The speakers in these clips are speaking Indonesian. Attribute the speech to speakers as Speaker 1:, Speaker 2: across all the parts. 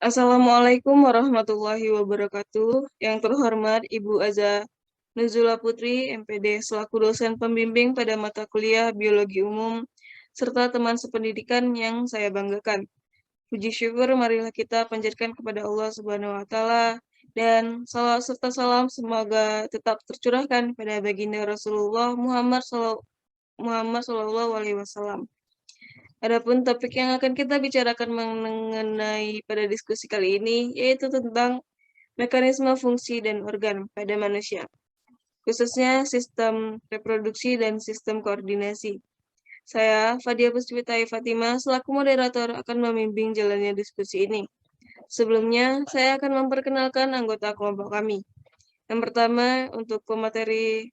Speaker 1: Assalamualaikum warahmatullahi wabarakatuh. Yang terhormat Ibu Aza Nuzula Putri, MPD, selaku dosen pembimbing pada mata kuliah Biologi Umum, serta teman sependidikan yang saya banggakan. Puji syukur marilah kita panjatkan kepada Allah Subhanahu wa taala dan salawat serta salam semoga tetap tercurahkan pada baginda Rasulullah Muhammad Sallallahu Alaihi Wasallam. Adapun topik yang akan kita bicarakan mengenai pada diskusi kali ini yaitu tentang mekanisme fungsi dan organ pada manusia, khususnya sistem reproduksi dan sistem koordinasi. Saya, Fadia Puspitai Fatima, selaku moderator akan membimbing jalannya diskusi ini. Sebelumnya, saya akan memperkenalkan anggota kelompok kami. Yang pertama, untuk pemateri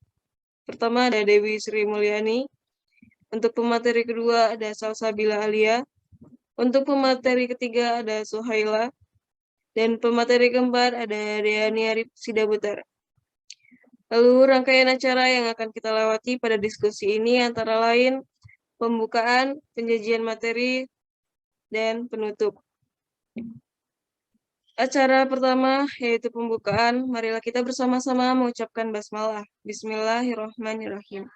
Speaker 1: pertama ada Dewi Sri Mulyani. Untuk pemateri kedua ada Salsabila Alia. Untuk pemateri ketiga ada Suhaila. Dan pemateri keempat ada Deani Arif Sidabutar. Lalu rangkaian acara yang akan kita lewati pada diskusi ini antara lain pembukaan, penyajian materi, dan penutup. Acara pertama yaitu pembukaan. Marilah kita bersama-sama mengucapkan basmalah. Bismillahirrahmanirrahim.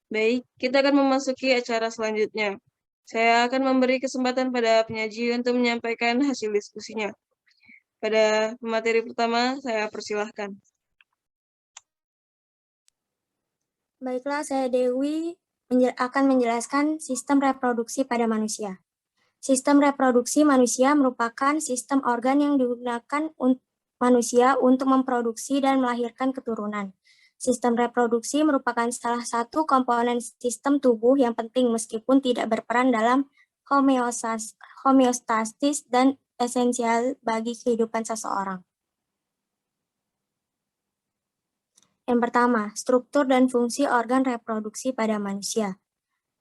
Speaker 1: Baik, kita akan memasuki acara selanjutnya. Saya akan memberi kesempatan pada penyaji untuk menyampaikan hasil diskusinya. Pada materi pertama, saya persilahkan.
Speaker 2: Baiklah, saya Dewi akan menjelaskan sistem reproduksi pada manusia. Sistem reproduksi manusia merupakan sistem organ yang digunakan manusia untuk memproduksi dan melahirkan keturunan. Sistem reproduksi merupakan salah satu komponen sistem tubuh yang penting meskipun tidak berperan dalam homeostasis dan esensial bagi kehidupan seseorang. Yang pertama, struktur dan fungsi organ reproduksi pada manusia.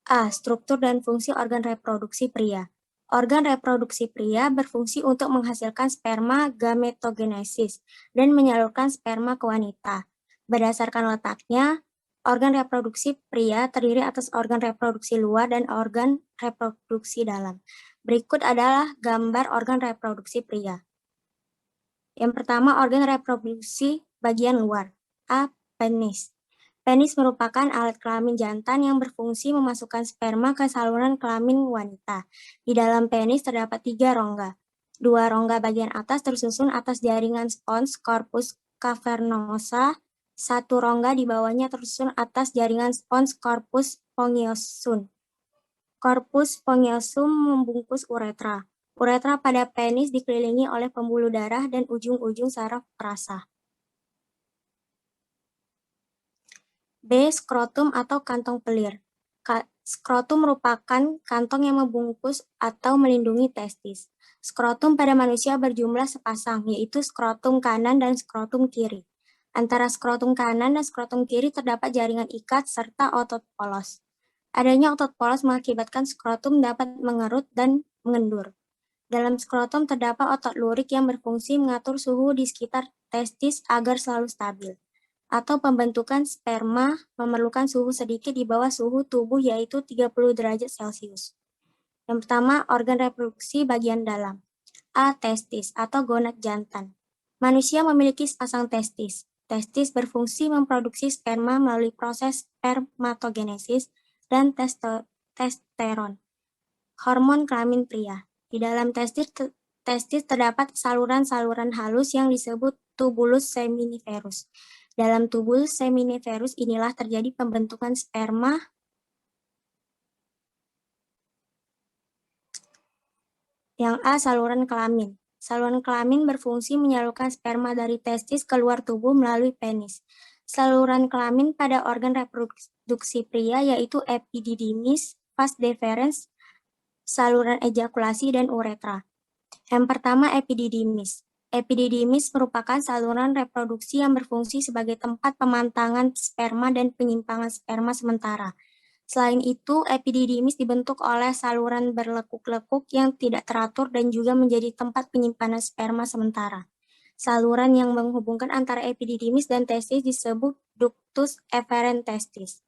Speaker 2: A. Struktur dan fungsi organ reproduksi pria. Organ reproduksi pria berfungsi untuk menghasilkan sperma gametogenesis dan menyalurkan sperma ke wanita. Berdasarkan letaknya, organ reproduksi pria terdiri atas organ reproduksi luar dan organ reproduksi dalam. Berikut adalah gambar organ reproduksi pria. Yang pertama, organ reproduksi bagian luar. A. Penis. Penis merupakan alat kelamin jantan yang berfungsi memasukkan sperma ke saluran kelamin wanita. Di dalam penis terdapat 3 rongga. 2 rongga bagian atas tersusun atas jaringan spons corpus cavernosa. 1 rongga di bawahnya tersusun atas jaringan spons corpus spongiosum. Corpus spongiosum membungkus uretra. Uretra pada penis dikelilingi oleh pembuluh darah dan ujung-ujung saraf perasa. B. Skrotum atau kantong pelir. Skrotum merupakan kantong yang membungkus atau melindungi testis. Skrotum pada manusia berjumlah sepasang, yaitu skrotum kanan dan skrotum kiri. Antara skrotum kanan dan skrotum kiri terdapat jaringan ikat serta otot polos. Adanya otot polos mengakibatkan skrotum dapat mengerut dan mengendur. Dalam skrotum terdapat otot lurik yang berfungsi mengatur suhu di sekitar testis agar selalu stabil. Atau pembentukan sperma memerlukan suhu sedikit di bawah suhu tubuh yaitu 30 derajat Celcius. Yang pertama, organ reproduksi bagian dalam. A. Testis atau gonad jantan. Manusia memiliki sepasang testis. Testis berfungsi memproduksi sperma melalui proses spermatogenesis dan testosteron, hormon kelamin pria. Di dalam testis terdapat saluran-saluran halus yang disebut tubulus seminiferus. Dalam tubulus seminiferus inilah terjadi pembentukan sperma. Yang A. Saluran kelamin. Saluran kelamin berfungsi menyalurkan sperma dari testis keluar tubuh melalui penis. Saluran kelamin pada organ reproduksi pria yaitu epididymis, vas deferens, saluran ejakulasi, dan uretra. Yang pertama, epididymis. Epididymis merupakan saluran reproduksi yang berfungsi sebagai tempat pemantangan sperma dan penyimpangan sperma sementara. Selain itu, epididymis dibentuk oleh saluran berlekuk-lekuk yang tidak teratur dan juga menjadi tempat penyimpanan sperma sementara. Saluran yang menghubungkan antara epididymis dan testis disebut ductus efferent testis.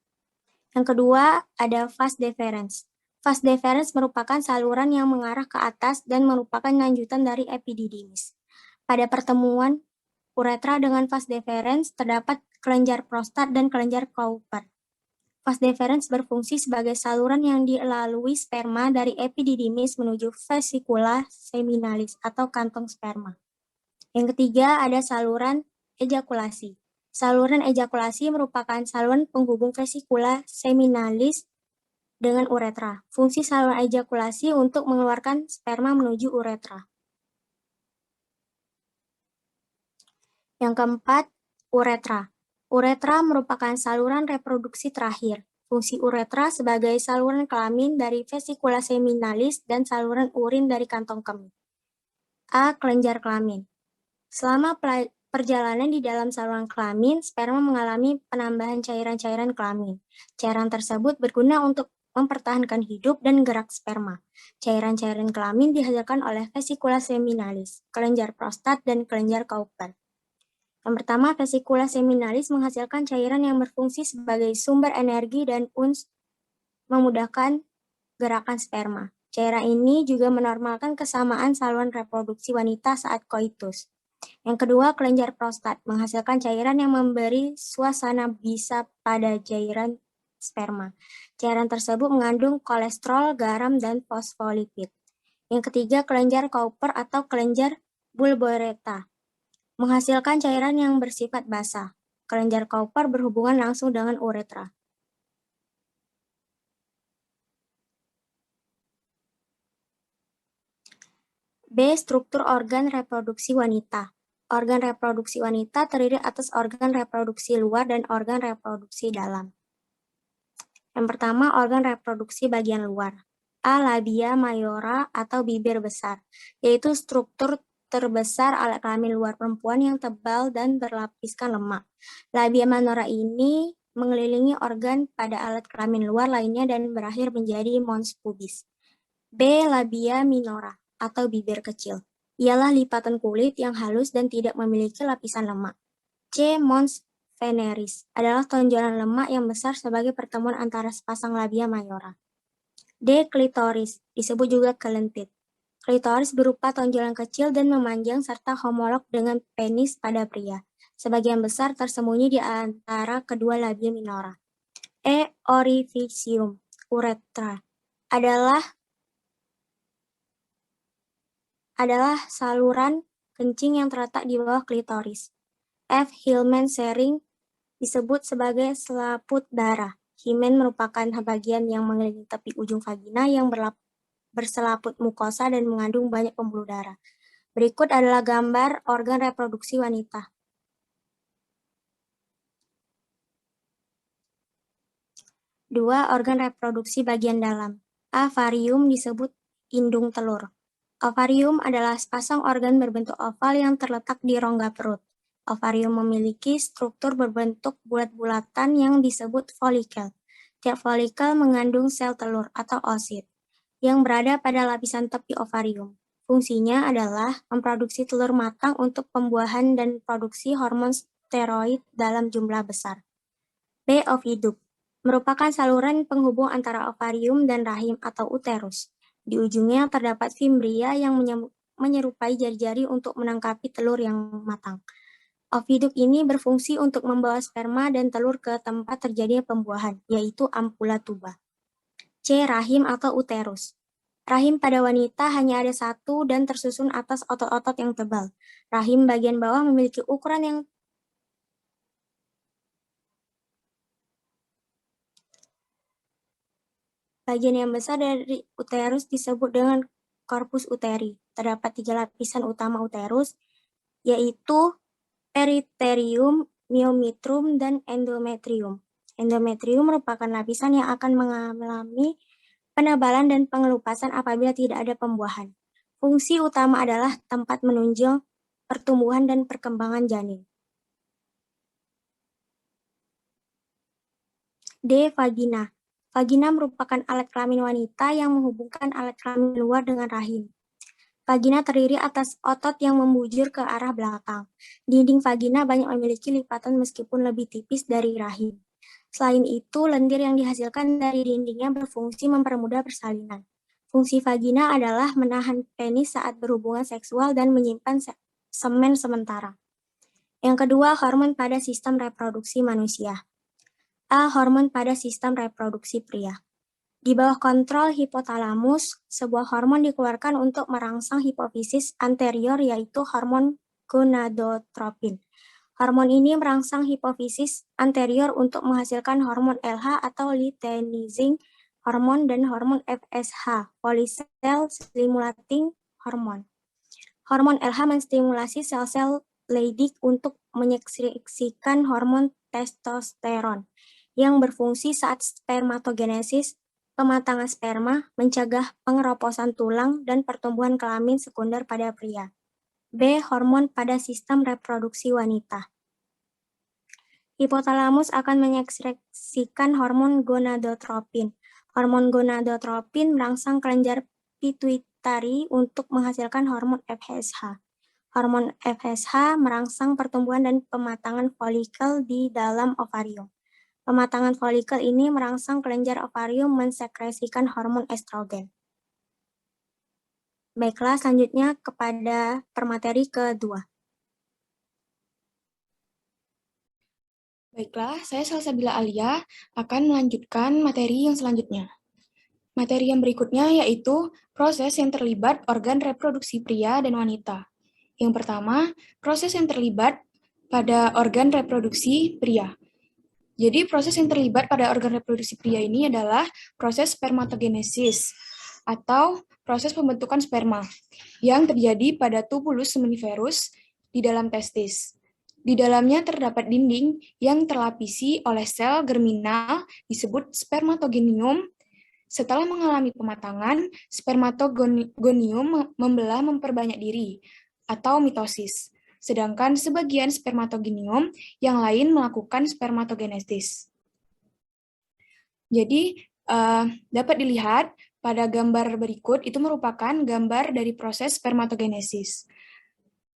Speaker 2: Yang kedua, ada vas deferens. Vas deferens merupakan saluran yang mengarah ke atas dan merupakan lanjutan dari epididymis. Pada pertemuan uretra dengan vas deferens terdapat kelenjar prostat dan kelenjar Cowper. Vas deferens berfungsi sebagai saluran yang dilalui sperma dari epididymis menuju vesicula seminalis atau kantong sperma. Yang ketiga ada saluran ejakulasi. Saluran ejakulasi merupakan saluran penghubung vesikula seminalis dengan uretra. Fungsi saluran ejakulasi untuk mengeluarkan sperma menuju uretra. Yang keempat, uretra. Uretra merupakan saluran reproduksi terakhir. Fungsi uretra sebagai saluran kelamin dari vesikula seminalis dan saluran urin dari kantong kemih. A. Kelenjar kelamin. Selama perjalanan di dalam saluran kelamin, sperma mengalami penambahan cairan-cairan kelamin. Cairan tersebut berguna untuk mempertahankan hidup dan gerak sperma. Cairan-cairan kelamin dihasilkan oleh vesikula seminalis, kelenjar prostat, dan kelenjar Cowper. Yang pertama, vesikula seminalis menghasilkan cairan yang berfungsi sebagai sumber energi dan uns memudahkan gerakan sperma. Cairan ini juga menormalkan kesamaan saluran reproduksi wanita saat koitus. Yang kedua, kelenjar prostat menghasilkan cairan yang memberi suasana bisa pada cairan sperma. Cairan tersebut mengandung kolesterol, garam, dan fosfolipid. Yang ketiga, kelenjar Cowper atau kelenjar bulboureta menghasilkan cairan yang bersifat basah. Kelenjar Cowper berhubungan langsung dengan uretra. B. Struktur organ reproduksi wanita. Organ reproduksi wanita terdiri atas organ reproduksi luar dan organ reproduksi dalam. Yang pertama, organ reproduksi bagian luar. A. Labia mayora atau bibir besar, yaitu struktur terbesar alat kelamin luar perempuan yang tebal dan berlapiskan lemak. Labia minora ini mengelilingi organ pada alat kelamin luar lainnya dan berakhir menjadi mons pubis. B. Labia minora atau bibir kecil. Ialah lipatan kulit yang halus dan tidak memiliki lapisan lemak. C. Mons veneris adalah tonjolan lemak yang besar sebagai pertemuan antara sepasang labia mayora. D. Klitoris, disebut juga kelentit. Klitoris berupa tonjolan kecil dan memanjang serta homolog dengan penis pada pria. Sebagian besar tersembunyi di antara kedua labia minora. E. Orificium, uretra adalah saluran kencing yang terletak di bawah klitoris. F. Hilmen sering disebut sebagai selaput darah. Himen merupakan bagian yang mengelilingi tepi ujung vagina yang berselaput mukosa dan mengandung banyak pembuluh darah. Berikut adalah gambar organ reproduksi wanita. Dua, organ reproduksi bagian dalam. A. Ovarium disebut indung telur. Ovarium adalah sepasang organ berbentuk oval yang terletak di rongga perut. Ovarium memiliki struktur berbentuk bulat-bulatan yang disebut folikel. Tiap folikel mengandung sel telur atau oosit yang berada pada lapisan tepi ovarium. Fungsinya adalah memproduksi telur matang untuk pembuahan dan produksi hormon steroid dalam jumlah besar. B. Oviduct merupakan saluran penghubung antara ovarium dan rahim atau uterus. Di ujungnya terdapat fimbria yang menyerupai jari-jari untuk menangkapi telur yang matang. Oviduct ini berfungsi untuk membawa sperma dan telur ke tempat terjadinya pembuahan, yaitu ampula tuba. C. Rahim atau uterus. Rahim pada wanita hanya ada satu dan tersusun atas otot-otot yang tebal. Rahim bagian bawah memiliki ukuran yang bagian yang besar dari uterus disebut dengan corpus uteri. Terdapat 3 lapisan utama uterus, yaitu periterium, myometrium, dan endometrium. Endometrium merupakan lapisan yang akan mengalami penebalan dan pengelupasan apabila tidak ada pembuahan. Fungsi utama adalah tempat menunjang pertumbuhan dan perkembangan janin. D. Vagina. Vagina merupakan alat kelamin wanita yang menghubungkan alat kelamin luar dengan rahim. Vagina terdiri atas otot yang membujur ke arah belakang. Dinding vagina banyak memiliki lipatan meskipun lebih tipis dari rahim. Selain itu, lendir yang dihasilkan dari dindingnya berfungsi mempermudah persalinan. Fungsi vagina adalah menahan penis saat berhubungan seksual dan menyimpan semen sementara. Yang kedua, hormon pada sistem reproduksi manusia. A. Hormon pada sistem reproduksi pria. Di bawah kontrol hipotalamus, sebuah hormon dikeluarkan untuk merangsang hipofisis anterior yaitu hormon gonadotropin. Hormon ini merangsang hipofisis anterior untuk menghasilkan hormon LH atau luteinizing hormon dan hormon FSH, follicle stimulating hormone. Hormon LH menstimulasi sel-sel Leydig untuk menyekresikan hormon testosteron yang berfungsi saat spermatogenesis, pematangan sperma, mencegah pengeroposan tulang, dan pertumbuhan kelamin sekunder pada pria. B. Hormon pada sistem reproduksi wanita. Hipotalamus akan menyekresikan hormon gonadotropin. Hormon gonadotropin merangsang kelenjar pituitari untuk menghasilkan hormon FSH. Hormon FSH merangsang pertumbuhan dan pematangan folikel di dalam ovarium. Pematangan folikel ini merangsang kelenjar ovarium mensekresikan hormon estrogen. Baiklah, selanjutnya kepada permateri kedua.
Speaker 3: Baiklah, saya Salsabila Alia akan melanjutkan materi yang selanjutnya. Materi yang berikutnya yaitu proses yang terlibat organ reproduksi pria dan wanita. Yang pertama, proses yang terlibat pada organ reproduksi pria. Jadi proses yang terlibat pada organ reproduksi pria ini adalah proses spermatogenesis atau proses pembentukan sperma yang terjadi pada tubulus seminiferus di dalam testis. Di dalamnya terdapat dinding yang terlapisi oleh sel germinal disebut spermatogonium. Setelah mengalami pematangan, spermatogonium memperbanyak diri atau mitosis. Sedangkan sebagian spermatogonium yang lain melakukan spermatogenesis. Jadi, dapat dilihat pada gambar berikut itu merupakan gambar dari proses spermatogenesis.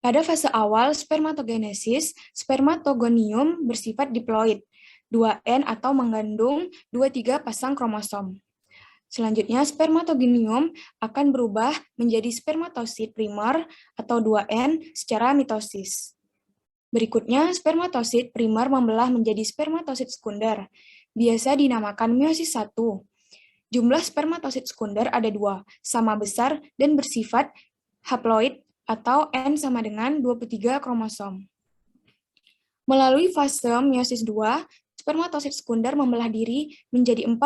Speaker 3: Pada fase awal spermatogenesis, spermatogonium bersifat diploid, 2N atau mengandung 23 pasang kromosom. Selanjutnya, spermatogonium akan berubah menjadi spermatosit primer atau 2N secara mitosis. Berikutnya, spermatosit primer membelah menjadi spermatosit sekunder, biasa dinamakan meiosis 1. Jumlah spermatosit sekunder ada 2, sama besar dan bersifat haploid atau N sama dengan 23 kromosom. Melalui fase meiosis 2, spermatosit sekunder membelah diri menjadi 4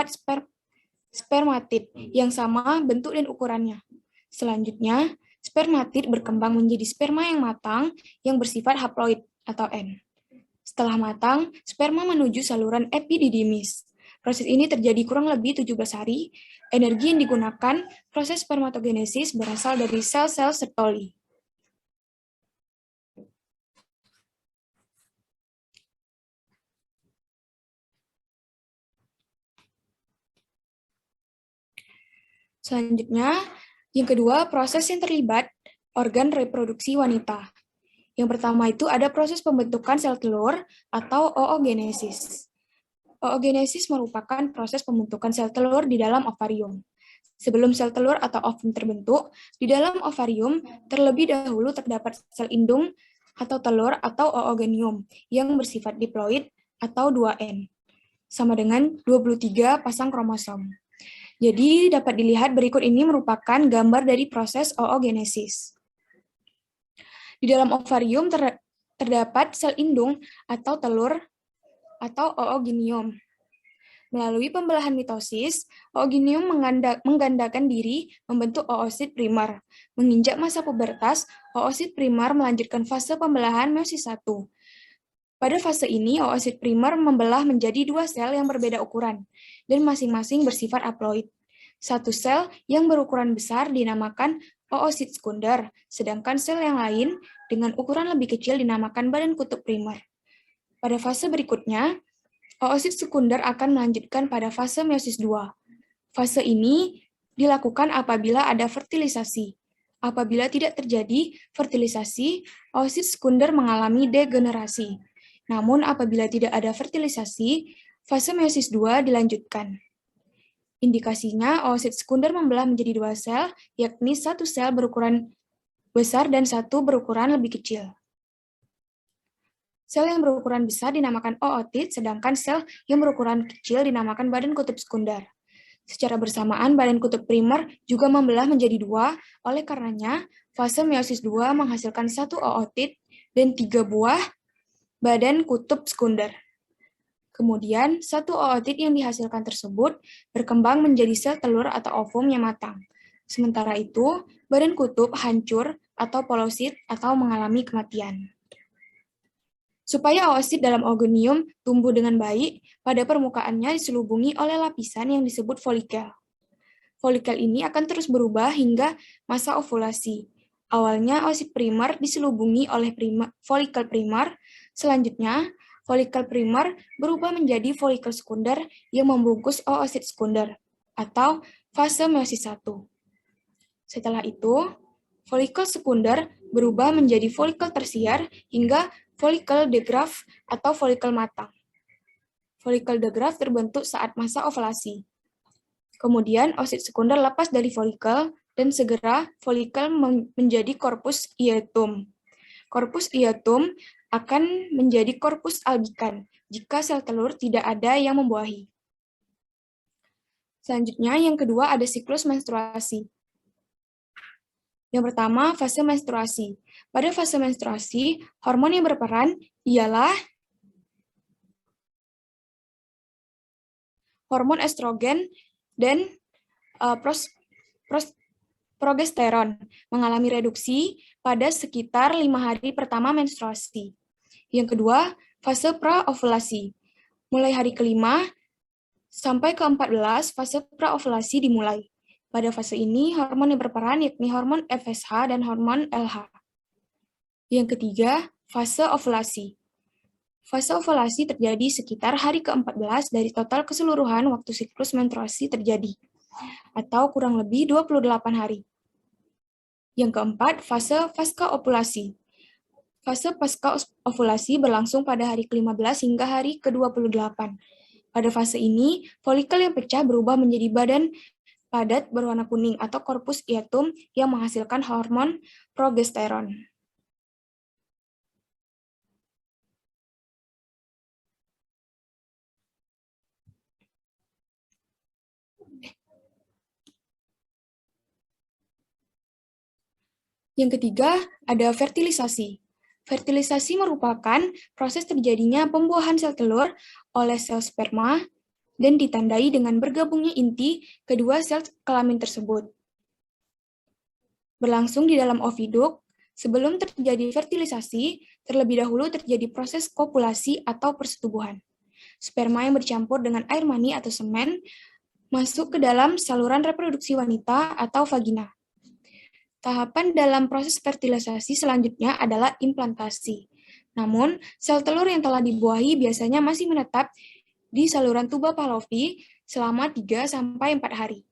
Speaker 3: spermatid yang sama bentuk dan ukurannya. Selanjutnya, spermatid berkembang menjadi sperma yang matang yang bersifat haploid atau N. Setelah matang, sperma menuju saluran epididymis. Proses ini terjadi kurang lebih 17 hari. Energi yang digunakan proses spermatogenesis berasal dari sel-sel Sertoli. Selanjutnya, yang kedua, proses yang terlibat organ reproduksi wanita. Yang pertama itu ada proses pembentukan sel telur atau oogenesis. Oogenesis merupakan proses pembentukan sel telur di dalam ovarium. Sebelum sel telur atau ovum terbentuk, di dalam ovarium terlebih dahulu terdapat sel indung atau telur atau oogonium yang bersifat diploid atau 2N, sama dengan 23 pasang kromosom. Jadi dapat dilihat berikut ini merupakan gambar dari proses oogenesis. Di dalam ovarium terdapat sel indung atau telur atau oogonium. Melalui pembelahan mitosis, oogonium menggandakan diri membentuk oosit primer. Menginjak masa pubertas, oosit primer melanjutkan fase pembelahan meiosis 1. Pada fase ini, oosit primer membelah menjadi 2 sel yang berbeda ukuran, dan masing-masing bersifat haploid. Satu sel yang berukuran besar dinamakan oosit sekunder, sedangkan sel yang lain dengan ukuran lebih kecil dinamakan badan kutub primer. Pada fase berikutnya, oosit sekunder akan melanjutkan pada fase meiosis 2. Fase ini dilakukan apabila ada fertilisasi. Apabila tidak terjadi fertilisasi, oosit sekunder mengalami degenerasi. Namun apabila tidak ada fertilisasi, Fase meiosis 2 dilanjutkan. Indikasinya, oosit sekunder membelah menjadi 2 sel, yakni 1 sel berukuran besar dan 1 berukuran lebih kecil. Sel yang berukuran besar dinamakan ootit, sedangkan sel yang berukuran kecil dinamakan badan kutub sekunder. Secara bersamaan, badan kutub primer juga membelah menjadi 2, oleh karenanya, fase meiosis 2 menghasilkan 1 ootit dan 3 buah badan kutub sekunder. Kemudian, 1 ootit yang dihasilkan tersebut berkembang menjadi sel telur atau ovum yang matang. Sementara itu, badan kutub hancur atau polosit atau mengalami kematian. Supaya oosit dalam oogonium tumbuh dengan baik, pada permukaannya diselubungi oleh lapisan yang disebut folikel. Folikel ini akan terus berubah hingga masa ovulasi. Awalnya oosit primer diselubungi oleh folikel primer, selanjutnya folikel primer berubah menjadi folikel sekunder yang membungkus oosit sekunder, atau fase meiosis 1. Setelah itu, folikel sekunder berubah menjadi folikel tersier hingga folikel de Graaff atau folikel matang. Folikel de Graaff terbentuk saat masa ovulasi. Kemudian, oosit sekunder lepas dari folikel dan segera folikel menjadi corpus luteum. Corpus luteum akan menjadi corpus albikan jika sel telur tidak ada yang membuahi. Selanjutnya, yang kedua ada siklus menstruasi. Yang pertama, fase menstruasi. Pada fase menstruasi, hormon yang berperan ialah hormon estrogen dan progesteron mengalami reduksi pada sekitar 5 hari pertama menstruasi. Yang kedua, fase praovulasi. Mulai hari kelima sampai ke-14, fase praovulasi dimulai. Pada fase ini, hormon yang berperan yakni hormon FSH dan hormon LH. Yang ketiga, fase ovulasi. Fase ovulasi terjadi sekitar hari ke-14 dari total keseluruhan waktu siklus menstruasi terjadi, atau kurang lebih 28 hari. Yang keempat, fase pasca ovulasi. Fase pasca ovulasi berlangsung pada hari ke-15 hingga hari ke-28. Pada fase ini, folikel yang pecah berubah menjadi badan padat berwarna kuning atau corpus luteum yang menghasilkan hormon progesteron. Yang ketiga, ada fertilisasi. Fertilisasi merupakan proses terjadinya pembuahan sel telur oleh sel sperma dan ditandai dengan bergabungnya inti kedua sel kelamin tersebut. Berlangsung di dalam oviduk, sebelum terjadi fertilisasi, terlebih dahulu terjadi proses kopulasi atau persetubuhan. Sperma yang bercampur dengan air mani atau semen masuk ke dalam saluran reproduksi wanita atau vagina. Tahapan dalam proses fertilisasi selanjutnya adalah implantasi. Namun, sel telur yang telah dibuahi biasanya masih menetap di saluran tuba Fallopi selama 3-4 hari.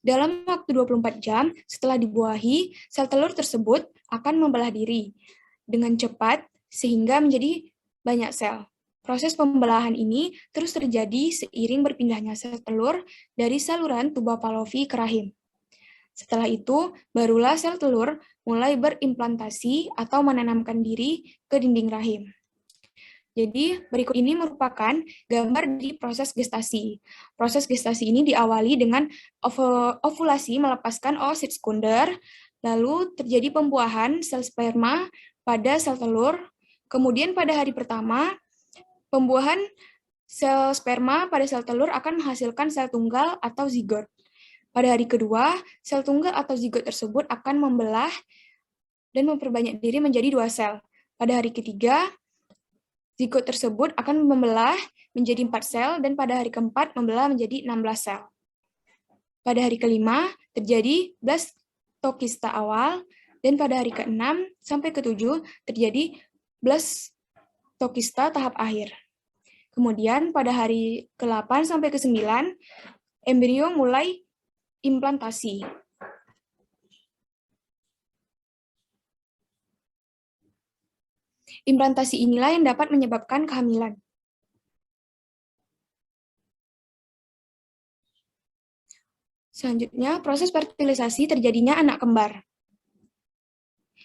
Speaker 3: Dalam waktu 24 jam setelah dibuahi, sel telur tersebut akan membelah diri dengan cepat sehingga menjadi banyak sel. Proses pembelahan ini terus terjadi seiring berpindahnya sel telur dari saluran tuba Fallopi ke rahim. Setelah itu, barulah sel telur mulai berimplantasi atau menanamkan diri ke dinding rahim. Jadi, berikut ini merupakan gambar di proses gestasi. Proses gestasi ini diawali dengan ovulasi melepaskan oosit sekunder, lalu terjadi pembuahan sel sperma pada sel telur, kemudian pada hari pertama, pembuahan sel sperma pada sel telur akan menghasilkan sel tunggal atau zigot. Pada hari kedua, sel tunggal atau zigot tersebut akan membelah dan memperbanyak diri menjadi 2 sel. Pada hari ketiga, zigot tersebut akan membelah menjadi 4 sel dan pada hari keempat membelah menjadi 16 sel. Pada hari kelima, terjadi blastokista awal dan pada hari ke-6 sampai ke-7 terjadi blastokista tahap akhir. Kemudian pada hari ke-8 sampai ke-9, embrio mulai implantasi. Implantasi inilah yang dapat menyebabkan kehamilan. Selanjutnya, proses fertilisasi terjadinya anak kembar.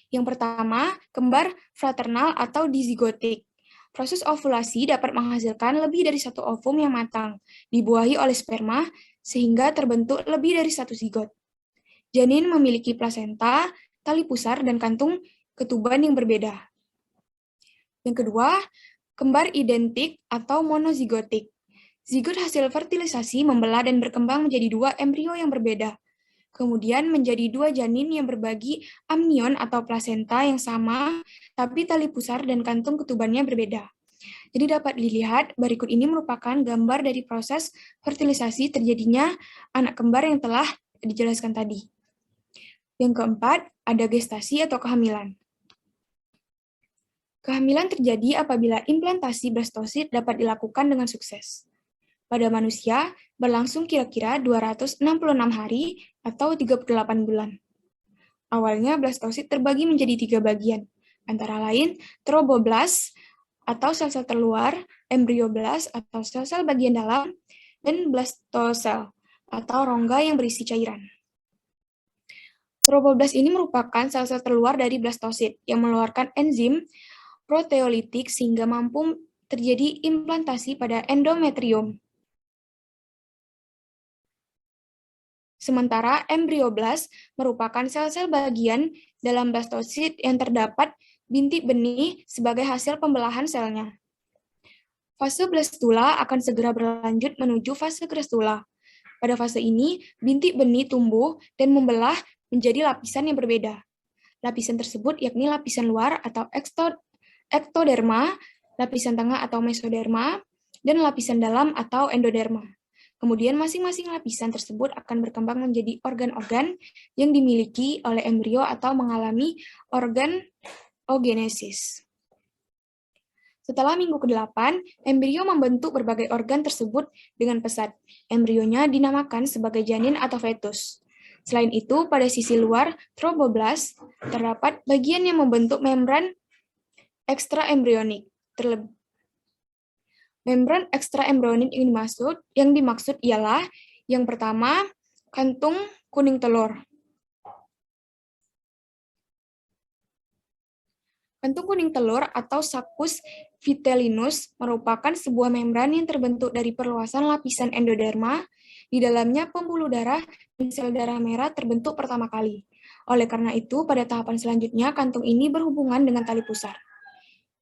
Speaker 3: Yang pertama, kembar fraternal atau dizigotik. Proses ovulasi dapat menghasilkan lebih dari satu ovum yang matang, dibuahi oleh sperma, sehingga terbentuk lebih dari satu zigot. Janin memiliki plasenta, tali pusar, dan kantung ketuban yang berbeda. Yang kedua, kembar identik atau monozigotik. Zigot hasil fertilisasi membelah dan berkembang menjadi dua embrio yang berbeda. Kemudian menjadi dua janin yang berbagi amnion atau plasenta yang sama, tapi tali pusar dan kantung ketubannya berbeda. Jadi dapat dilihat, berikut ini merupakan gambar dari proses fertilisasi terjadinya anak kembar yang telah dijelaskan tadi. Yang keempat, ada gestasi atau kehamilan. Kehamilan terjadi apabila implantasi blastosit dapat dilakukan dengan sukses. Pada manusia, berlangsung kira-kira 266 hari atau 38 bulan. Awalnya, blastosit terbagi menjadi 3 bagian, antara lain troboblast atau sel-sel terluar, embrioblast atau sel-sel bagian dalam, dan blastosel atau rongga yang berisi cairan. Troboblast ini merupakan sel-sel terluar dari blastosit yang mengeluarkan enzim proteolitik sehingga mampu terjadi implantasi pada endometrium. Sementara embrioblast merupakan sel-sel bagian dalam blastosit yang terdapat bintik benih sebagai hasil pembelahan selnya. Fase blastula akan segera berlanjut menuju fase crestula. Pada fase ini, bintik benih tumbuh dan membelah menjadi lapisan yang berbeda. Lapisan tersebut yakni lapisan luar atau ektoderma, lapisan tengah atau mesoderma, dan lapisan dalam atau endoderma. Kemudian masing-masing lapisan tersebut akan berkembang menjadi organ-organ yang dimiliki oleh embrio atau mengalami organogenesis. Setelah minggu ke-8, embrio membentuk berbagai organ tersebut dengan pesat. Embrionya dinamakan sebagai janin atau fetus. Selain itu, pada sisi luar troboblast terdapat bagian yang membentuk membran ekstraembrionik. Membran ekstraembrionik yang dimaksud ialah yang pertama, kantung kuning telur. Kantung kuning telur atau saccus vitellinus merupakan sebuah membran yang terbentuk dari perluasan lapisan endoderma. Di dalamnya pembuluh darah dan sel darah merah terbentuk pertama kali. Oleh karena itu, pada tahapan selanjutnya kantung ini berhubungan dengan tali pusar.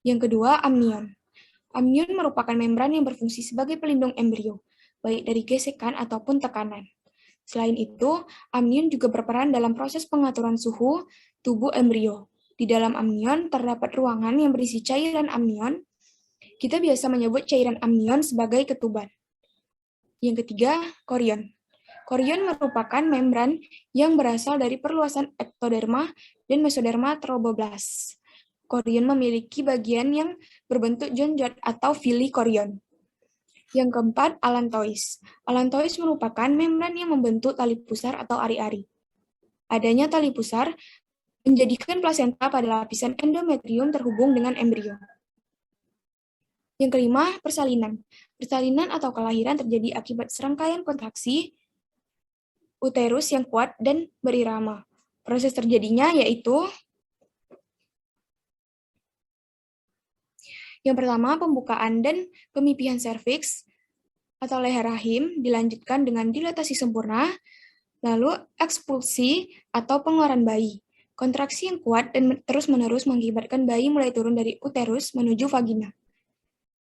Speaker 3: Yang kedua, amnion. Amnion merupakan membran yang berfungsi sebagai pelindung embrio, baik dari gesekan ataupun tekanan. Selain itu, amnion juga berperan dalam proses pengaturan suhu tubuh embrio. Di dalam amnion terdapat ruangan yang berisi cairan amnion. Kita biasa menyebut cairan amnion sebagai ketuban. Yang ketiga, korion. Korion merupakan membran yang berasal dari perluasan ektoderma dan mesoderma troboblast. Korion memiliki bagian yang berbentuk jonjot atau villi korion. Yang keempat, allantois. Allantois merupakan membran yang membentuk tali pusar atau ari-ari. Adanya tali pusar menjadikan plasenta pada lapisan endometrium terhubung dengan embrio. Yang kelima, persalinan. Persalinan atau kelahiran terjadi akibat serangkaian kontraksi uterus yang kuat dan berirama. Proses terjadinya yaitu yang pertama, pembukaan dan pemipihan serviks atau leher rahim dilanjutkan dengan dilatasi sempurna, lalu ekspulsi atau pengeluaran bayi. Kontraksi yang kuat dan terus-menerus mengakibatkan bayi mulai turun dari uterus menuju vagina.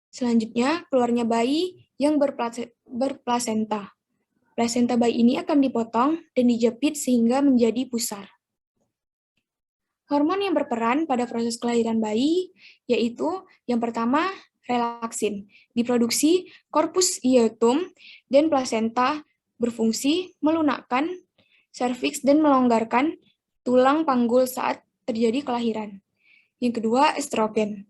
Speaker 3: Selanjutnya, keluarnya bayi yang berplasenta. Plasenta bayi ini akan dipotong dan dijepit sehingga menjadi pusar. Hormon yang berperan pada proses kelahiran bayi yaitu yang pertama, relaksin. Diproduksi corpus luteum dan plasenta berfungsi melunakkan serviks dan melonggarkan tulang panggul saat terjadi kelahiran. Yang kedua, estrogen.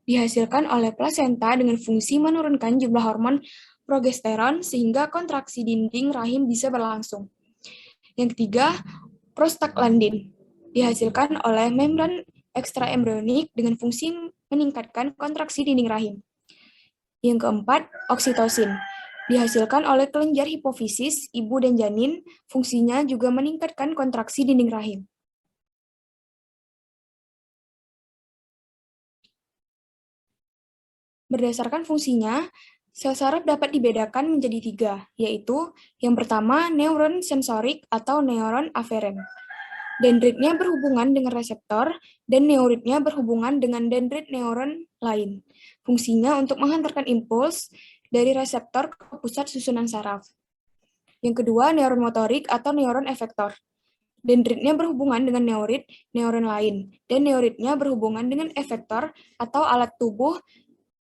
Speaker 3: Dihasilkan oleh plasenta dengan fungsi menurunkan jumlah hormon progesteron sehingga kontraksi dinding rahim bisa berlangsung. Yang ketiga, prostaglandin. Dihasilkan oleh membran ekstraembrionik dengan fungsi meningkatkan kontraksi dinding rahim. Yang keempat, oksitosin. Dihasilkan oleh kelenjar hipofisis, ibu dan janin, fungsinya juga meningkatkan kontraksi dinding rahim. Berdasarkan fungsinya, sel saraf dapat dibedakan menjadi 3, yaitu yang pertama neuron sensorik atau neuron aferen. Dendritnya berhubungan dengan reseptor, dan neuritnya berhubungan dengan dendrit neuron lain. Fungsinya untuk menghantarkan impuls dari reseptor ke pusat susunan saraf. Yang kedua, neuron motorik atau neuron efektor. Dendritnya berhubungan dengan neuron lain, dan neuritnya berhubungan dengan efektor atau alat tubuh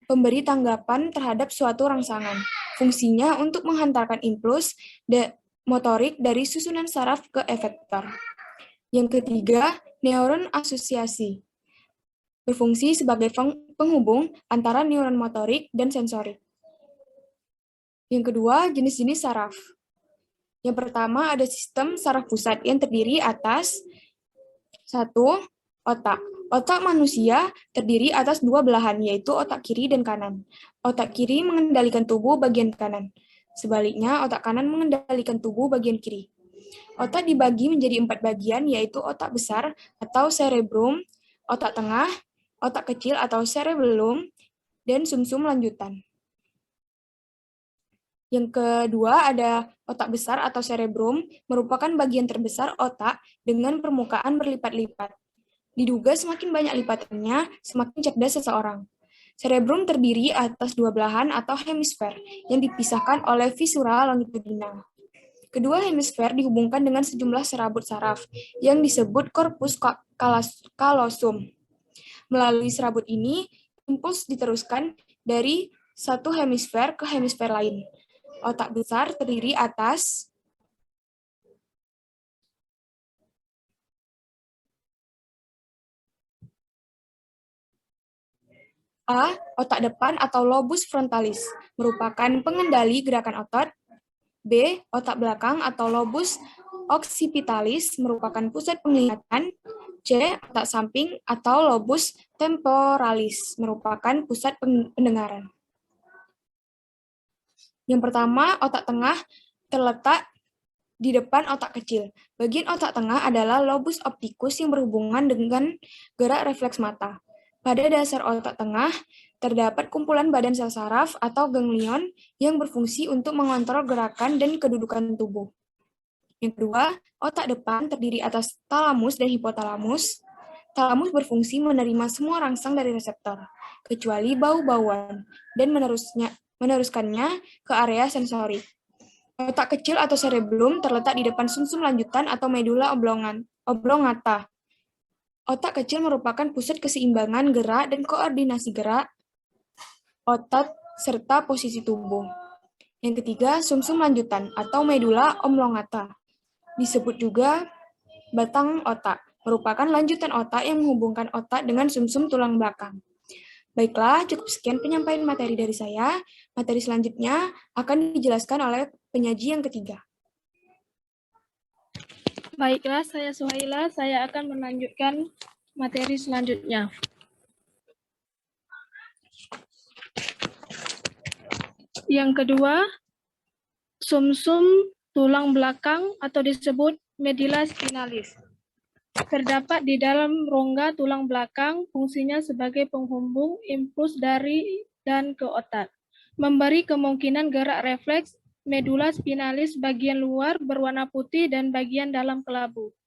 Speaker 3: pemberi tanggapan terhadap suatu rangsangan. Fungsinya untuk menghantarkan impuls motorik dari susunan saraf ke efektor. Yang ketiga, neuron asosiasi. Berfungsi sebagai penghubung antara neuron motorik dan sensorik. Yang kedua, jenis-jenis saraf. Yang pertama ada sistem saraf pusat yang terdiri atas 1. Otak. Otak manusia terdiri atas 2 belahan, yaitu otak kiri dan kanan. Otak kiri mengendalikan tubuh bagian kanan. Sebaliknya, otak kanan mengendalikan tubuh bagian kiri. Otak dibagi menjadi 4 bagian, yaitu otak besar atau cerebrum, otak tengah, otak kecil atau cerebellum, dan sumsum lanjutan. Yang kedua ada otak besar atau cerebrum, merupakan bagian terbesar otak dengan permukaan berlipat-lipat. Diduga semakin banyak lipatannya, semakin cerdas seseorang. Cerebrum terdiri atas 2 belahan atau hemisfer yang dipisahkan oleh visura longitudinal. Kedua hemisfer dihubungkan dengan sejumlah serabut saraf yang disebut corpus callosum. Melalui serabut ini, impuls diteruskan dari satu hemisfer ke hemisfer lain. Otak besar terdiri atas A. Otak depan atau lobus frontalis, merupakan pengendali gerakan otot. B. Otak belakang atau lobus occipitalis, merupakan pusat penglihatan. C. Otak samping atau lobus temporalis, merupakan pusat pendengaran. Yang pertama, otak tengah terletak di depan otak kecil. Bagian otak tengah adalah lobus opticus yang berhubungan dengan gerak refleks mata. Pada dasar otak tengah, terdapat kumpulan badan sel saraf atau ganglion yang berfungsi untuk mengontrol gerakan dan kedudukan tubuh. Yang kedua, otak depan terdiri atas talamus dan hipotalamus. Talamus berfungsi menerima semua rangsang dari reseptor, kecuali bau-bauan, dan meneruskannya ke area sensorik. Otak kecil atau cerebellum terletak di depan sumsum lanjutan atau medula oblongata. Otak kecil merupakan pusat keseimbangan gerak dan koordinasi gerak otot serta posisi tubuh. Yang ketiga, sumsum lanjutan atau medula oblongata. Disebut juga batang otak, merupakan lanjutan otak yang menghubungkan otak dengan sumsum tulang belakang. Baiklah, cukup sekian penyampaian materi dari saya. Materi selanjutnya akan dijelaskan oleh penyaji yang ketiga.
Speaker 4: Baiklah, saya Suhaila. Saya akan melanjutkan materi selanjutnya. Yang kedua, sumsum tulang belakang atau disebut medulla spinalis. Terdapat di dalam rongga tulang belakang, fungsinya sebagai penghubung impuls dari dan ke otak. Memberi kemungkinan gerak refleks. Medulla spinalis bagian luar berwarna putih dan bagian dalam kelabu.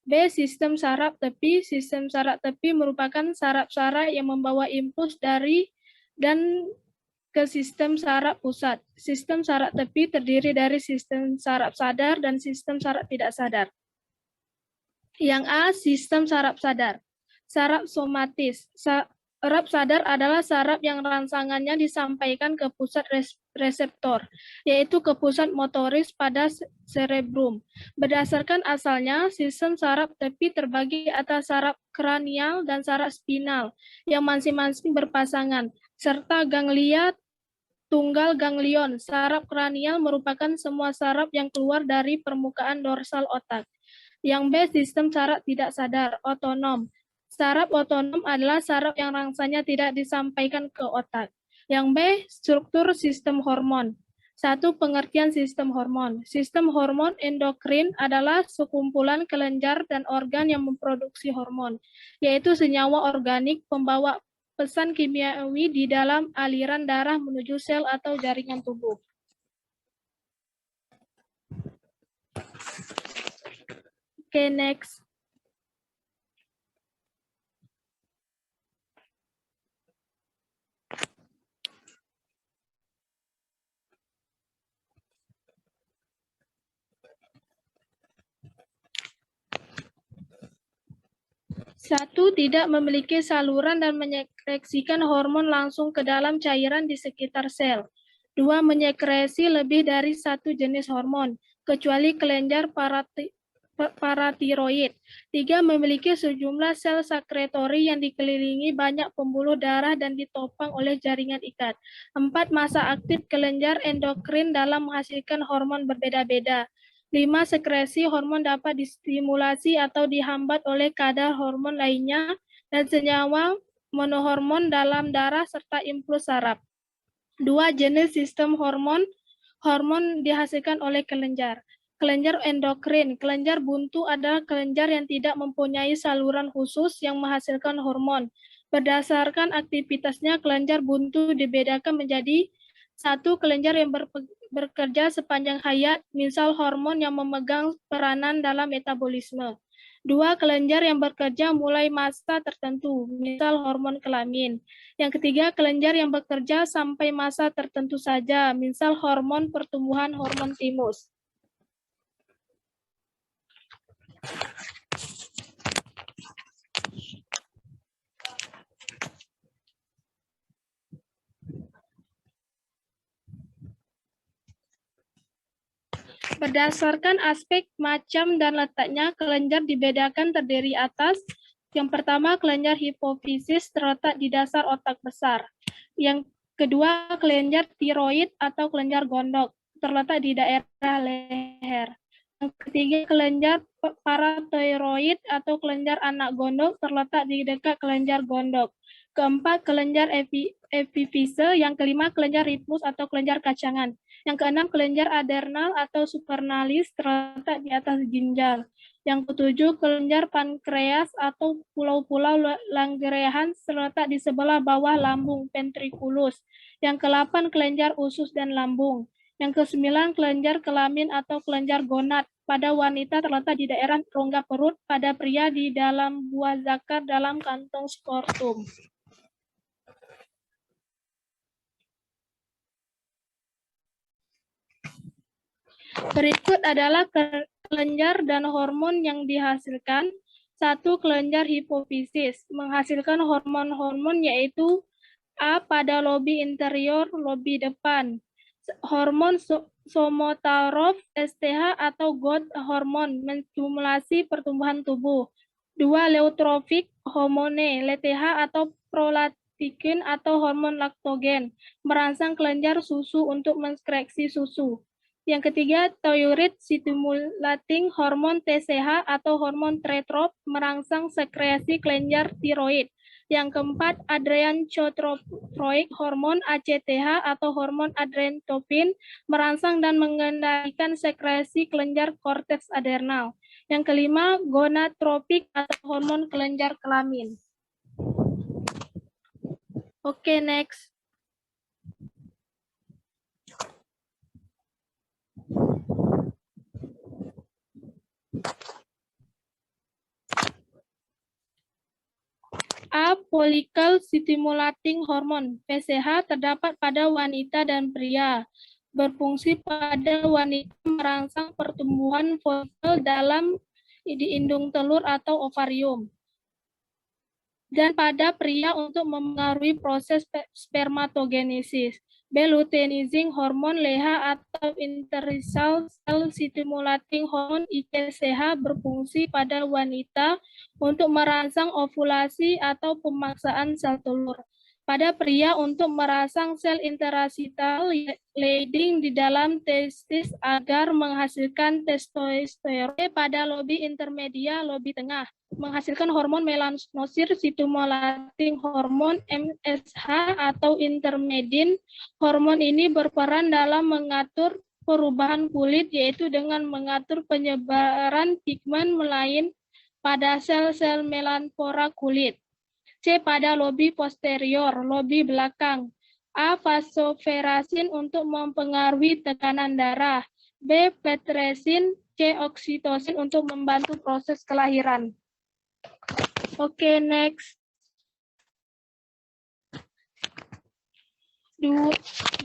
Speaker 4: B. Sistem saraf tepi. Sistem saraf tepi merupakan saraf-saraf yang membawa impuls dari dan ke sistem saraf pusat. Sistem saraf tepi terdiri dari sistem saraf sadar dan sistem saraf tidak sadar. Yang A. Sistem saraf sadar. Saraf somatis. Saraf sadar adalah saraf yang rangsangannya disampaikan ke pusat reseptor, yaitu ke pusat motoris pada cerebrum. Berdasarkan asalnya, sistem saraf tepi terbagi atas saraf kranial dan saraf spinal, yang masing-masing berpasangan, serta ganglia tunggal ganglion. Saraf kranial merupakan semua saraf yang keluar dari permukaan dorsal otak. Yang B. Sistem saraf tidak sadar, otonom. Saraf otonom adalah saraf yang rangsanya tidak disampaikan ke otak. Yang B. Struktur sistem hormon. 1. Pengertian sistem hormon. Sistem hormon endokrin adalah sekumpulan kelenjar dan organ yang memproduksi hormon, yaitu senyawa organik pembawa pesan kimiawi di dalam aliran darah menuju sel atau jaringan tubuh. Oke, next. Satu, tidak memiliki saluran dan menyekresikan hormon langsung ke dalam cairan di sekitar sel. 2. Menyekresi lebih dari satu jenis hormon, kecuali kelenjar paratiroid. 3. Memiliki sejumlah sel sekretori yang dikelilingi banyak pembuluh darah dan ditopang oleh jaringan ikat. 4. Masa aktif kelenjar endokrin dalam menghasilkan hormon berbeda-beda. 5. Sekresi hormon dapat distimulasi atau dihambat oleh kadar hormon lainnya dan senyawa monohormon dalam darah serta impuls saraf. 2. Jenis sistem hormon. Hormon dihasilkan oleh kelenjar. Kelenjar endokrin. Kelenjar buntu adalah kelenjar yang tidak mempunyai saluran khusus yang menghasilkan hormon. Berdasarkan aktivitasnya, kelenjar buntu dibedakan menjadi 1. Kelenjar yang bekerja sepanjang hayat, misal hormon yang memegang peranan dalam metabolisme. 2. Kelenjar yang bekerja mulai masa tertentu, misal hormon kelamin. Yang ketiga, kelenjar yang bekerja sampai masa tertentu saja, misal hormon pertumbuhan, hormon timus. Berdasarkan aspek, macam, dan letaknya, kelenjar dibedakan terdiri atas. Yang pertama, kelenjar hipofisis terletak di dasar otak besar. Yang kedua, kelenjar tiroid atau kelenjar gondok terletak di daerah leher. Yang ketiga, kelenjar paratiroid atau kelenjar anak gondok terletak di dekat kelenjar gondok. Keempat, kelenjar epifise. Yang kelima, kelenjar rhythmus atau kelenjar kacangan. Yang keenam, kelenjar adrenal atau supranalis terletak di atas ginjal. Yang ketujuh, kelenjar pankreas atau pulau-pulau Langerhans terletak di sebelah bawah lambung ventriculus. Yang ke-8, kelenjar usus dan lambung. Yang ke-9, kelenjar kelamin atau kelenjar gonad. Pada wanita terletak di daerah rongga perut, pada pria di dalam buah zakar dalam kantong skrotum. Berikut adalah kelenjar dan hormon yang dihasilkan. 1. Kelenjar hipofisis menghasilkan hormon-hormon yaitu A. Pada lobi interior, lobi depan. Hormon somatotroph, STH atau growth hormon menstimulasi pertumbuhan tubuh. 2. Leutrophilic hormone, LTH atau prolaktin atau hormon laktogen merangsang kelenjar susu untuk mensekresi susu. Yang ketiga, thyroid stimulating hormone TSH atau hormon thyroid merangsang sekresi kelenjar tiroid. Yang keempat, adrenocorticoid hormon ACTH atau hormon adrenotropin merangsang dan mengendalikan sekresi kelenjar korteks adrenal. Yang kelima, gonadotropin atau hormon kelenjar kelamin. Oke, next. A. Follicle stimulating hormone (FSH) terdapat pada wanita dan pria. Berfungsi pada wanita merangsang pertumbuhan folikel dalam di indung telur atau ovarium. Dan pada pria untuk memengaruhi proses spermatogenesis. B. Luteinizing hormone LH atau interstitial cell stimulating hormone ICSH berfungsi pada wanita untuk merangsang ovulasi atau pemaksaan sel telur. pada pria untuk merangsang sel interstitial leading di dalam testis agar menghasilkan testosteron. Pada lobi intermedia, lobi tengah, menghasilkan hormon melanosir stimulating hormon MSH atau intermedin. Hormon ini berperan dalam mengatur perubahan kulit, yaitu dengan mengatur penyebaran pigmen melain pada sel-sel melanofora kulit. C. Pada lobi posterior, lobi belakang. A. Vasopressin untuk mempengaruhi tekanan darah. B. Pitressin. C. Oksitosin untuk membantu proses kelahiran. Oke, next.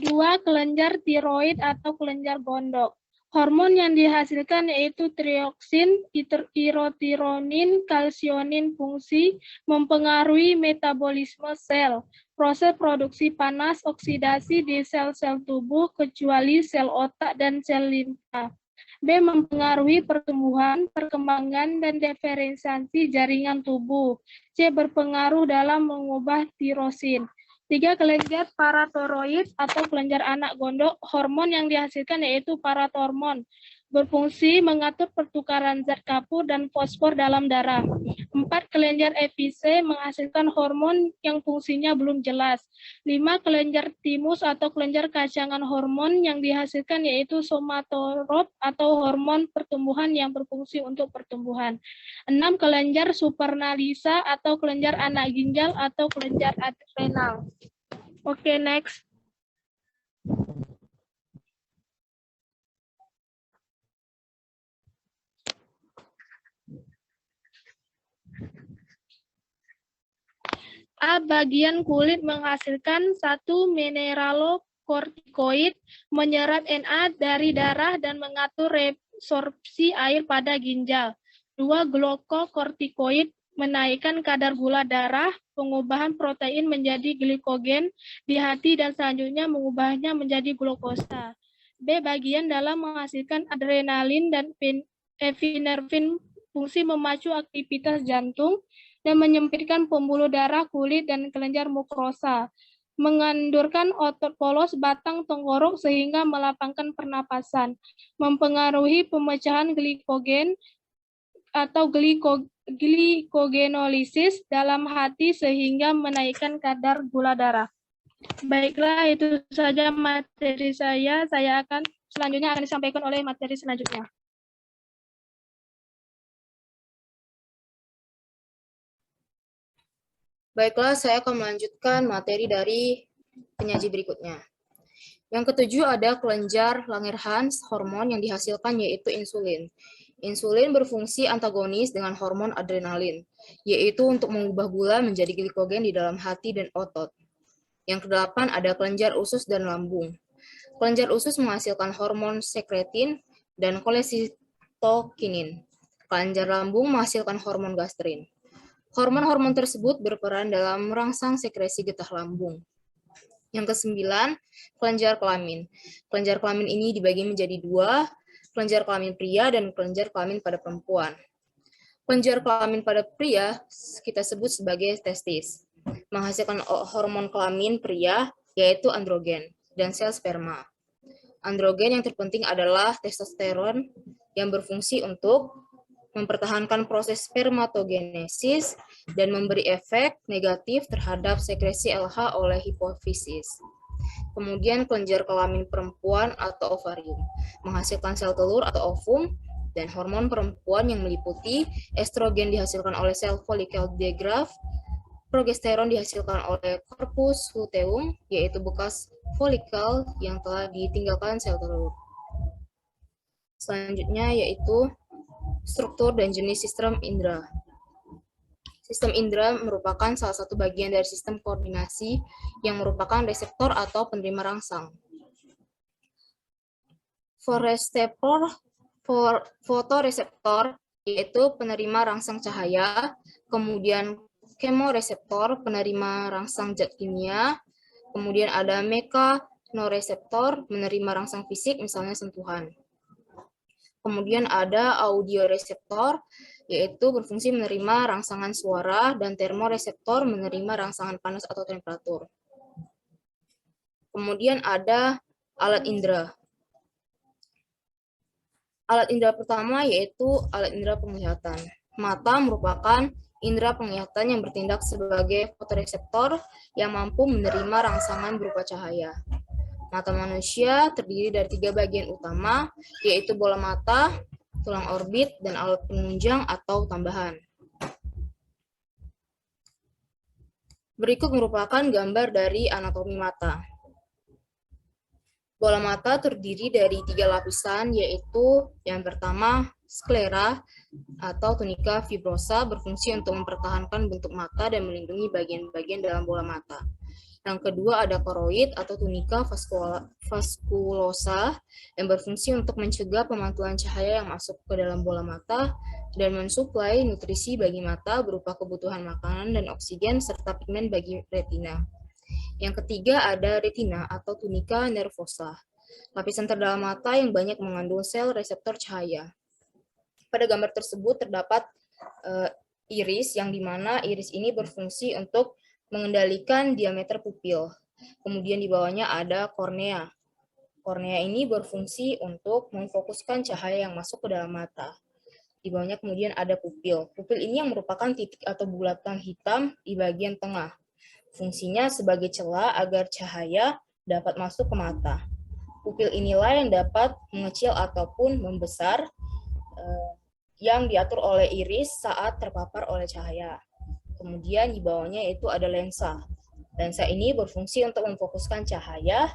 Speaker 4: Dua, kelenjar tiroid atau kelenjar gondok. Hormon yang dihasilkan yaitu trioksin, irotironin, kalsionin fungsi mempengaruhi metabolisme sel, proses produksi panas, oksidasi di sel-sel tubuh kecuali sel otak dan sel limfa. B. Mempengaruhi pertumbuhan, perkembangan, dan diferensiasi jaringan tubuh. C. Berpengaruh dalam mengubah tirosin. 3. Kelenjar paratoroid atau kelenjar anak gondok. Hormon yang dihasilkan yaitu parathormon, berfungsi mengatur pertukaran zat kapur dan fosfor dalam darah. 4. Kelenjar epise menghasilkan hormon yang fungsinya belum jelas. 5. Kelenjar timus atau kelenjar kacangan hormon yang dihasilkan yaitu somatotrop atau hormon pertumbuhan yang berfungsi untuk pertumbuhan. 6. Kelenjar supernalisa atau kelenjar anak ginjal atau kelenjar adrenal. Oke, next. A. Bagian kulit menghasilkan 1. Mineralokortikoid, menyerap Na dari darah dan mengatur resorpsi air pada ginjal. 2. Glukokortikoid, menaikkan kadar gula darah, pengubahan protein menjadi glikogen di hati dan selanjutnya mengubahnya menjadi glukosa. B. Bagian dalam menghasilkan adrenalin dan epinefrin, fungsi memacu aktivitas jantung dan menyempitkan pembuluh darah, kulit, dan kelenjar mukrosa. Mengendurkan otot polos batang tenggorok sehingga melapangkan pernapasan. Mempengaruhi pemecahan glikogen atau glikogenolisis dalam hati sehingga menaikkan kadar gula darah. Baiklah, itu saja materi saya. Saya akan selanjutnya akan disampaikan oleh materi selanjutnya.
Speaker 5: Baiklah, saya akan melanjutkan materi dari penyaji berikutnya. Yang ketujuh ada kelenjar Langerhans, hormon yang dihasilkan yaitu insulin. Insulin berfungsi antagonis dengan hormon adrenalin, yaitu untuk mengubah gula menjadi glikogen di dalam hati dan otot. Yang kedelapan ada kelenjar usus dan lambung. Kelenjar usus menghasilkan hormon sekretin dan kolesitokinin. Kelenjar lambung menghasilkan hormon gastrin. Hormon-hormon tersebut berperan dalam merangsang sekresi getah lambung. Yang kesembilan, kelenjar kelamin. Kelenjar kelamin ini dibagi menjadi 2, kelenjar kelamin pria dan kelenjar kelamin pada perempuan. Kelenjar kelamin pada pria kita sebut sebagai testis, menghasilkan hormon kelamin pria yaitu androgen dan sel sperma. Androgen yang terpenting adalah testosteron yang berfungsi untuk mempertahankan proses spermatogenesis dan memberi efek negatif terhadap sekresi LH oleh hipofisis. Kemudian kelenjar kelamin perempuan atau ovarium, menghasilkan sel telur atau ovum, dan hormon perempuan yang meliputi estrogen dihasilkan oleh sel folikel digraf, progesteron dihasilkan oleh corpus luteum, yaitu bekas folikel yang telah ditinggalkan sel telur. Selanjutnya yaitu struktur dan jenis sistem indera. Sistem indera merupakan salah satu bagian dari sistem koordinasi yang merupakan reseptor atau penerima rangsang. Fotoreseptor yaitu penerima rangsang cahaya, kemudian kemoreseptor penerima rangsang zat kimia, kemudian ada mekanoreseptor menerima rangsang fisik misalnya sentuhan. Kemudian ada audioreseptor, yaitu berfungsi menerima rangsangan suara, dan termoreseptor menerima rangsangan panas atau temperatur. Kemudian ada alat indera. Alat indera pertama yaitu alat indera penglihatan. Mata merupakan indera penglihatan yang bertindak sebagai fotoreseptor yang mampu menerima rangsangan berupa cahaya. Mata manusia terdiri dari 3 bagian utama, yaitu bola mata, tulang orbit, dan alat penunjang atau tambahan. Berikut merupakan gambar dari anatomi mata. Bola mata terdiri dari 3 lapisan, yaitu yang pertama sklera atau tunika fibrosa berfungsi untuk mempertahankan bentuk mata dan melindungi bagian-bagian dalam bola mata. Yang kedua ada koroid atau tunika vaskulosa yang berfungsi untuk mencegah pemantulan cahaya yang masuk ke dalam bola mata dan mensuplai nutrisi bagi mata berupa kebutuhan makanan dan oksigen serta pigmen bagi retina. Yang ketiga ada retina atau tunika nervosa, lapisan terdalam mata yang banyak mengandung sel reseptor cahaya. Pada gambar tersebut terdapat iris, yang dimana iris ini berfungsi untuk mengendalikan diameter pupil. Kemudian di bawahnya ada kornea. Kornea ini berfungsi untuk memfokuskan cahaya yang masuk ke dalam mata. Di bawahnya kemudian ada pupil. Pupil ini yang merupakan titik atau bulatan hitam di bagian tengah. Fungsinya sebagai celah agar cahaya dapat masuk ke mata. Pupil inilah yang dapat mengecil ataupun membesar yang diatur oleh iris saat terpapar oleh cahaya. Kemudian di bawahnya itu ada lensa. Lensa ini berfungsi untuk memfokuskan cahaya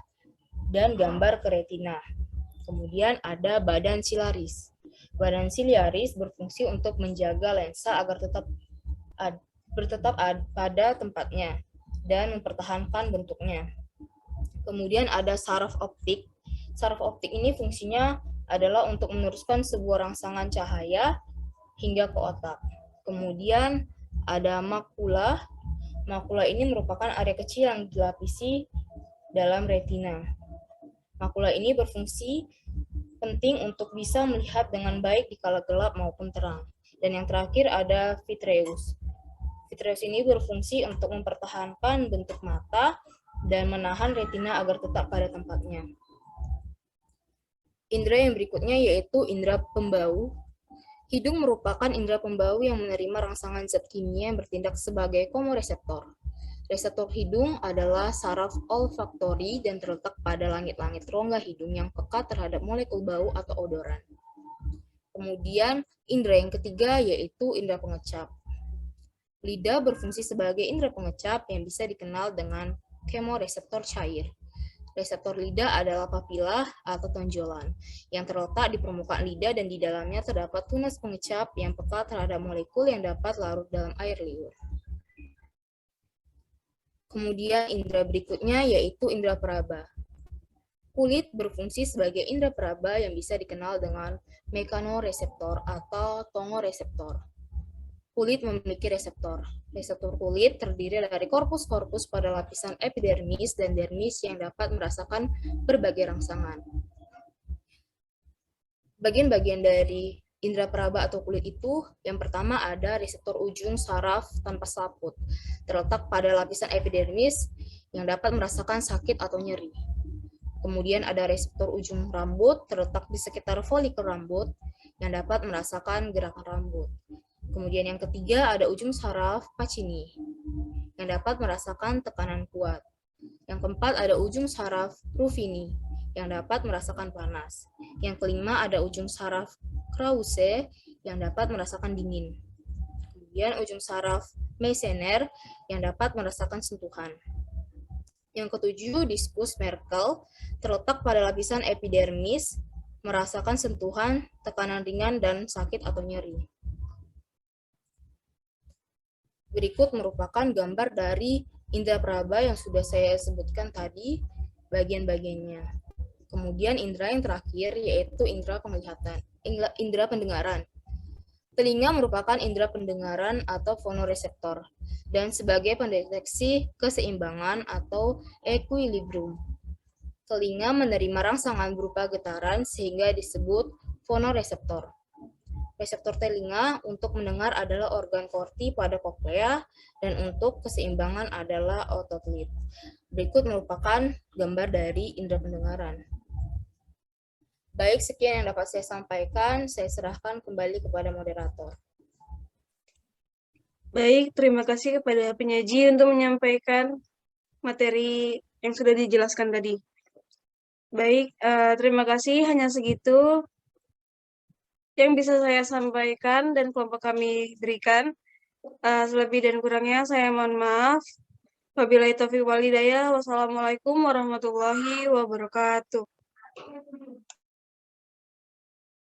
Speaker 5: dan gambar ke retina. Kemudian ada badan silaris. Badan siliaris berfungsi untuk menjaga lensa agar tetap pada tempatnya dan mempertahankan bentuknya. Kemudian ada saraf optik. Saraf optik ini fungsinya adalah untuk meneruskan sebuah rangsangan cahaya hingga ke otak. Kemudian ada makula. Makula ini merupakan area kecil yang dilapisi dalam retina. Makula ini berfungsi penting untuk bisa melihat dengan baik di kala gelap maupun terang. Dan yang terakhir ada vitreus. Vitreus ini berfungsi untuk mempertahankan bentuk mata dan menahan retina agar tetap pada tempatnya. Indera yang berikutnya yaitu indera pembau. Hidung merupakan indera pembau yang menerima rangsangan zat kimia yang bertindak sebagai komoreseptor. Reseptor hidung adalah saraf olfaktori dan terletak pada langit-langit rongga hidung yang peka terhadap molekul bau atau odoran. Kemudian indera yang ketiga yaitu indera pengecap. Lidah berfungsi sebagai indera pengecap yang bisa dikenal dengan kemoreseptor cair. Reseptor lidah adalah papila atau tonjolan yang terletak di permukaan lidah dan di dalamnya terdapat tunas pengecap yang peka terhadap molekul yang dapat larut dalam air liur. Kemudian indera berikutnya yaitu indera peraba. Kulit berfungsi sebagai indera peraba yang bisa dikenal dengan mekanoreseptor atau tongoreseptor. Kulit memiliki reseptor. Reseptor kulit terdiri dari korpus-korpus pada lapisan epidermis dan dermis yang dapat merasakan berbagai rangsangan. Bagian-bagian dari indera peraba atau kulit itu, yang pertama ada reseptor ujung saraf tanpa selaput, terletak pada lapisan epidermis yang dapat merasakan sakit atau nyeri. Kemudian ada reseptor ujung rambut, terletak di sekitar folikel rambut, yang dapat merasakan gerakan rambut. Kemudian yang ketiga ada ujung saraf Pacini yang dapat merasakan tekanan kuat. Yang keempat ada ujung saraf Ruffini yang dapat merasakan panas. Yang kelima ada ujung saraf Krause yang dapat merasakan dingin. Kemudian ujung saraf Meissner yang dapat merasakan sentuhan. Yang ketujuh diskus Merkel terletak pada lapisan epidermis, merasakan sentuhan, tekanan ringan, dan sakit atau nyeri. Berikut merupakan gambar dari indera peraba yang sudah saya sebutkan tadi, bagian-bagiannya. Kemudian indera yang terakhir yaitu indera penglihatan, indera pendengaran. Telinga merupakan indera pendengaran atau fonoreseptor dan sebagai pendeteksi keseimbangan atau equilibrium. Telinga menerima rangsangan berupa getaran sehingga disebut fonoreseptor. Reseptor telinga untuk mendengar adalah organ korti pada koklea dan untuk keseimbangan adalah otot lid. Berikut merupakan gambar dari indera pendengaran. Baik, sekian yang dapat saya sampaikan. Saya serahkan kembali kepada moderator.
Speaker 1: Baik, terima kasih kepada penyaji untuk menyampaikan materi yang sudah dijelaskan tadi. Baik, terima kasih. Hanya segitu yang bisa saya sampaikan dan kelompok kami berikan. Selebih dan kurangnya saya mohon maaf. Wabillahi taufiq wal hidayah. Wassalamualaikum warahmatullahi wabarakatuh.